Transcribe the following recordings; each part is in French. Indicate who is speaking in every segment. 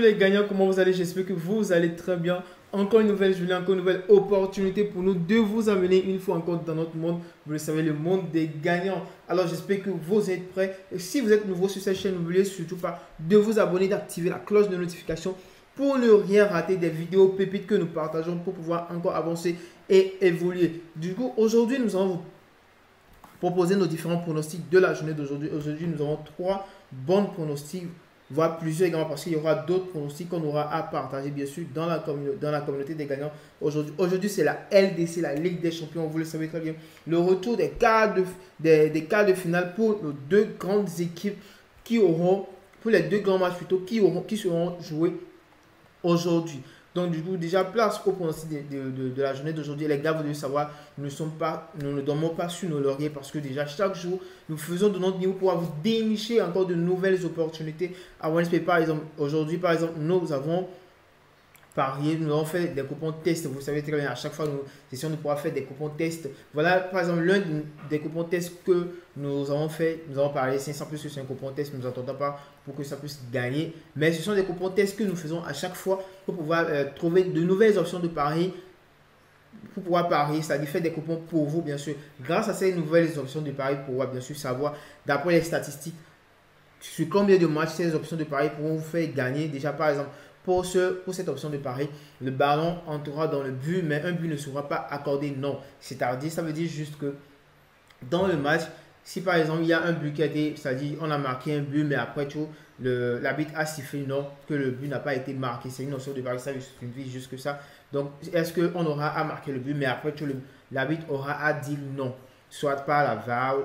Speaker 1: les gagnants, comment vous allez? J'espère que vous allez très bien. Encore une nouvelle journée, encore une nouvelle opportunité pour nous de vous amener une fois encore dans notre monde. Vous le savez, le monde des gagnants. Alors j'espère que vous êtes prêts. Et si vous êtes nouveau sur cette chaîne, n'oubliez surtout pas de vous abonner, d'activer la cloche de notification pour ne rien rater des vidéos pépites que nous partageons pour pouvoir encore avancer et évoluer. Du coup, aujourd'hui, nous allons vous proposer nos différents pronostics de la journée d'aujourd'hui. Aujourd'hui, nous aurons 3 bons pronostics, voire plusieurs également, parce qu'il y aura d'autres pronostics qu'on aura à partager, bien sûr, dans la communauté des gagnants. Aujourd'hui, c'est la LDC, la Ligue des Champions, vous le savez très bien. Le retour des quarts de finale pour nos deux grandes équipes qui auront, pour les deux grands matchs plutôt, qui seront joués aujourd'hui. Donc, du coup, déjà, place au pronostic de la journée d'aujourd'hui. Les gars, vous devez savoir, nous ne dormons pas sur nos lauriers parce que déjà, chaque jour, nous faisons de notre niveau pour vous dénicher encore de nouvelles opportunités. À OneSpay, par exemple, aujourd'hui, par exemple, nous avons parier, nous avons fait des coupons test. Vous savez très bien, à chaque fois, nous essayons de pouvoir faire des coupons test. Voilà, par exemple, l'un des coupons test que nous avons fait. Nous avons parlé 500 plus sur un coupon test. Nous n'attendons pas pour que ça puisse gagner. Mais ce sont des coupons test que nous faisons à chaque fois pour pouvoir trouver de nouvelles options de pari. Pour pouvoir parier, c'est-à-dire faire des coupons pour vous, bien sûr. Grâce à ces nouvelles options de pari, pour pouvoir bien sûr savoir, d'après les statistiques, sur combien de matchs ces options de pari pourront vous faire gagner. Déjà, par exemple, pour cette option de pari, le ballon entrera dans le but, mais un but ne sera pas accordé, non. C'est-à-dire, ça veut dire juste que dans le match, si par exemple il y a un but qui a été, c'est-à-dire on a marqué un but, mais après tout, l'arbitre a sifflé non, que le but n'a pas été marqué. C'est une option de pari, ça suffit juste que ça. Donc, est-ce qu'on aura à marquer le but, mais après tout, l'arbitre aura à dire non, soit par la VAR,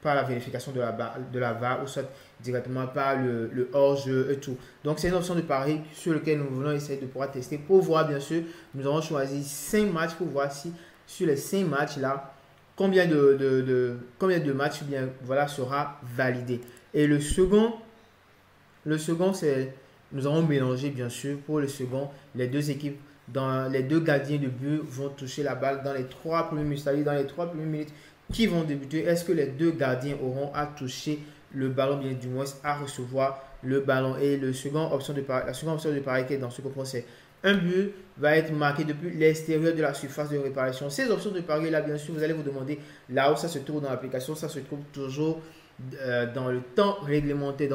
Speaker 1: par la vérification de la VAR ou soit directement par le hors-jeu et tout. Donc, c'est une option de pari sur laquelle nous voulons essayer de pouvoir tester pour voir, bien sûr, nous avons choisi 5 matchs pour voir si sur les 5 matchs-là, combien de matchs bien, voilà, sera validé. Et le second c'est, nous avons mélangé, bien sûr, pour le second, les deux équipes, les deux gardiens de but vont toucher la balle dans les 3 premières minutes, c'est-à-dire dans les 3 premières minutes qui vont débuter. Est-ce que les deux gardiens auront à toucher le ballon, bien du moins à recevoir le ballon? Et la seconde option de pari qui est dans ce coupon, c'est un but va être marqué depuis l'extérieur de la surface de réparation. Ces options de pari là, bien sûr, vous allez vous demander là où ça se trouve dans l'application. Ça se trouve toujours dans le temps réglementé,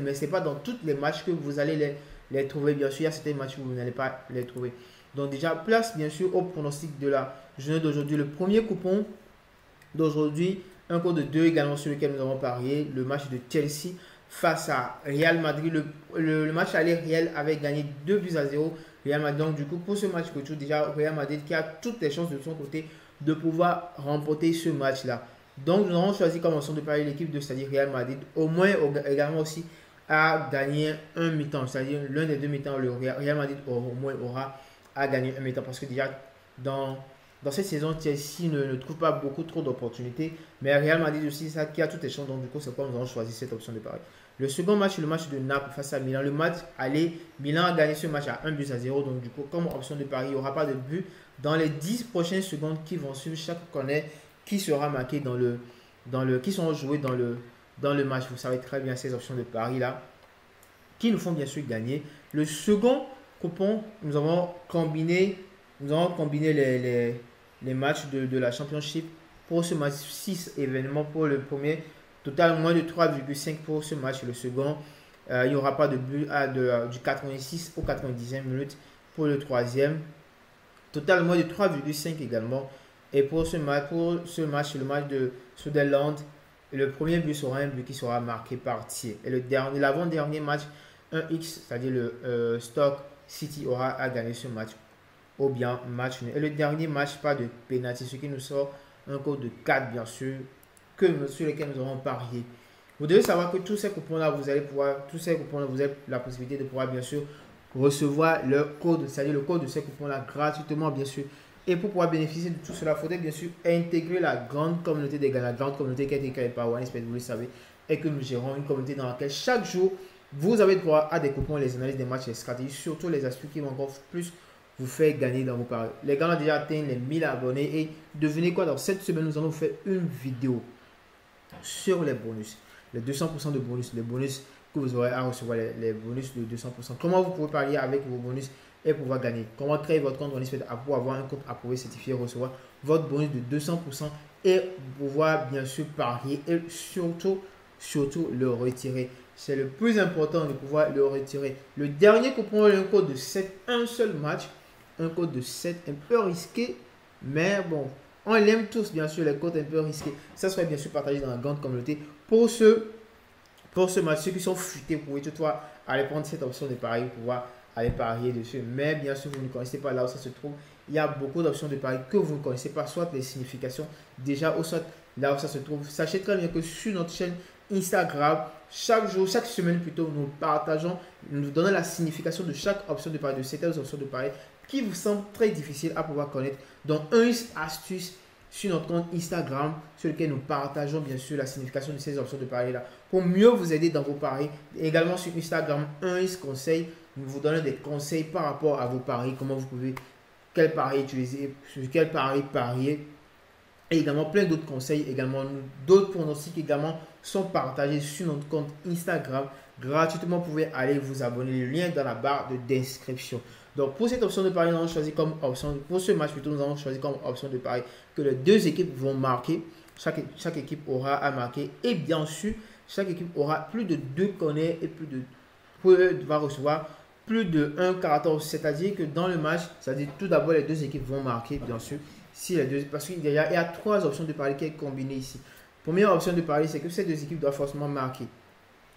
Speaker 1: mais ce n'est pas dans tous les matchs que vous allez les trouver. Bien sûr, il y a certains matchs où vous n'allez pas les trouver. Donc déjà, place bien sûr au pronostic de la journée d'aujourd'hui. Le premier coupon d'aujourd'hui, un cours de 2 également sur lequel nous avons parié, le match de Chelsea face à Real Madrid. Le match aller, Real avait gagné 2-0 Real Madrid. Donc du coup, pour ce match retour, déjà Real Madrid qui a toutes les chances de son côté de pouvoir remporter ce match-là. Donc nous avons choisi comme option de parier l'équipe de, c'est-à-dire Real Madrid, au moins également aussi à gagner un mi-temps, c'est-à-dire l'un des deux mi-temps, le Real Madrid au moins aura à gagner un mi-temps parce que déjà dans cette saison, Chelsea ne trouve pas trop d'opportunités. Mais Real Madrid aussi, ça qui a toutes les chances. Donc, du coup, c'est pourquoi nous avons choisi cette option de pari. Le second match, le match de Naples face à Milan. Le match aller, Milan a gagné ce match à 1-0. Donc, du coup, comme option de pari, il n'y aura pas de but. Dans les 10 prochaines secondes qui vont suivre, chaque corner qui sera marqué qui seront joués dans le match. Vous savez très bien ces options de pari là qui nous font bien sûr gagner. Le second coupon, nous avons combiné les matchs de la Championship pour ce match. 6 événements pour le premier. Total, moins de 3,5 pour ce match. Le second, il n'y aura pas de but du 86 au 90e minute pour le troisième. Total, moins de 3,5 également. Et pour ce match, le match de Sunderland, le premier but sera un but qui sera marqué par tir. Et l'avant-dernier match, 1x, c'est-à-dire le Stoke City aura à gagner ce match ou bien match nul. Et le dernier match, pas de pénalty, ce qui nous sort un code de 4 bien sûr, sur lesquels nous aurons parié. Vous devez savoir que tous ces coupons-là, vous avez la possibilité de pouvoir bien sûr recevoir le code, c'est-à-dire le code de ces coupons-là gratuitement bien sûr. Et pour pouvoir bénéficier de tout cela, il faudrait bien sûr intégrer la grande communauté des gars, la grande communauté qui a été créée par OneSpay, vous le savez, et que nous gérons une communauté dans laquelle chaque jour, vous avez droit à des coupons, les analyses des matchs, les stratégies, surtout les astuces qui vont encore plus vous faire gagner dans vos paris. Les gars ont déjà atteint les 1000 abonnés et devenez quoi, dans cette semaine, nous allons vous faire une vidéo sur les bonus, les 200% de bonus, les bonus que vous aurez à recevoir les bonus de 200%. Comment vous pouvez parier avec vos bonus et pouvoir gagner? Comment créer votre compte OnlySport pour avoir un compte approuvé, certifié, recevoir votre bonus de 200% et pouvoir bien sûr parier et surtout le retirer. C'est le plus important de pouvoir le retirer. Le dernier coupon est un code de 7, un seul match. Un code de 7 un peu risqué, mais bon, on l'aime tous bien sûr, les codes un peu risqués. Ça serait bien sûr partagé dans la grande communauté. Pour ce match, ceux qui sont futés, vous pouvez toutefois aller prendre cette option de pari pour pouvoir aller parier dessus. Mais bien sûr, vous ne connaissez pas là où ça se trouve. Il y a beaucoup d'options de pari que vous ne connaissez pas, soit les significations déjà, ou soit là où ça se trouve. Sachez très bien que sur notre chaîne Instagram, chaque jour, chaque semaine plutôt, nous partageons, nous donnons la signification de chaque option de pari, de certaines options de pari qui vous semble très difficile à pouvoir connaître. Donc, une astuce sur notre compte Instagram sur lequel nous partageons bien sûr la signification de ces options de pari là pour mieux vous aider dans vos paris. Également sur Instagram, un conseil, nous vous donnons des conseils par rapport à vos paris, comment vous pouvez, quel pari utiliser, sur quel pari parier. Et également plein d'autres conseils, également d'autres pronostics également sont partagés sur notre compte Instagram. Gratuitement, vous pouvez aller vous abonner, le lien est dans la barre de description. Donc pour cette option de pari, nous avons choisi comme option, pour ce match plutôt, nous avons choisi comme option de pari que les deux équipes vont marquer. Chaque équipe aura à marquer et bien sûr, chaque équipe aura plus de 2 corners et va recevoir plus de 1 carton. C'est-à-dire que dans le match, c'est-à-dire tout d'abord les deux équipes vont marquer bien sûr. Parce qu'il y a 3 options de pari qui sont combinées ici. Première option de pari, c'est que ces deux équipes doivent forcément marquer.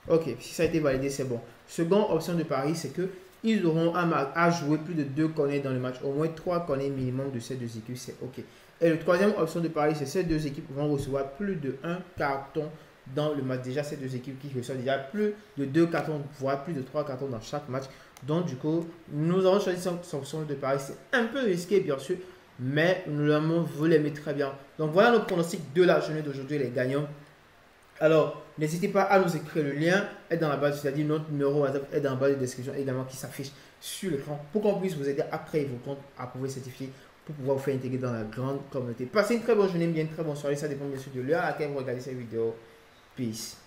Speaker 1: Ok, si ça a été validé, c'est bon. Seconde option de pari, c'est que ils auront à jouer plus de 2 corners dans le match. Au moins 3 corners minimum de ces deux équipes, c'est ok. Et la troisième option de pari, c'est que ces deux équipes vont recevoir plus de 1 carton dans le match. Déjà, ces deux équipes qui reçoivent déjà plus de 2 cartons, voire plus de 3 cartons dans chaque match. Donc, du coup, nous avons choisi cette option de pari. C'est un peu risqué, bien sûr, mais nous vous l'aimez très bien. Donc, voilà nos pronostics de la journée d'aujourd'hui, les gagnants. Alors, n'hésitez pas à nous écrire, le lien est dans la base, c'est-à-dire notre numéro WhatsApp est dans la base de description également qui s'affiche sur l'écran pour qu'on puisse vous aider à créer vos comptes approuvés certifiés pour pouvoir vous faire intégrer dans la grande communauté. Passez une très bonne journée, bien une très bonne soirée, ça dépend bien sûr de l'heure à laquelle vous regardez cette vidéo. Peace.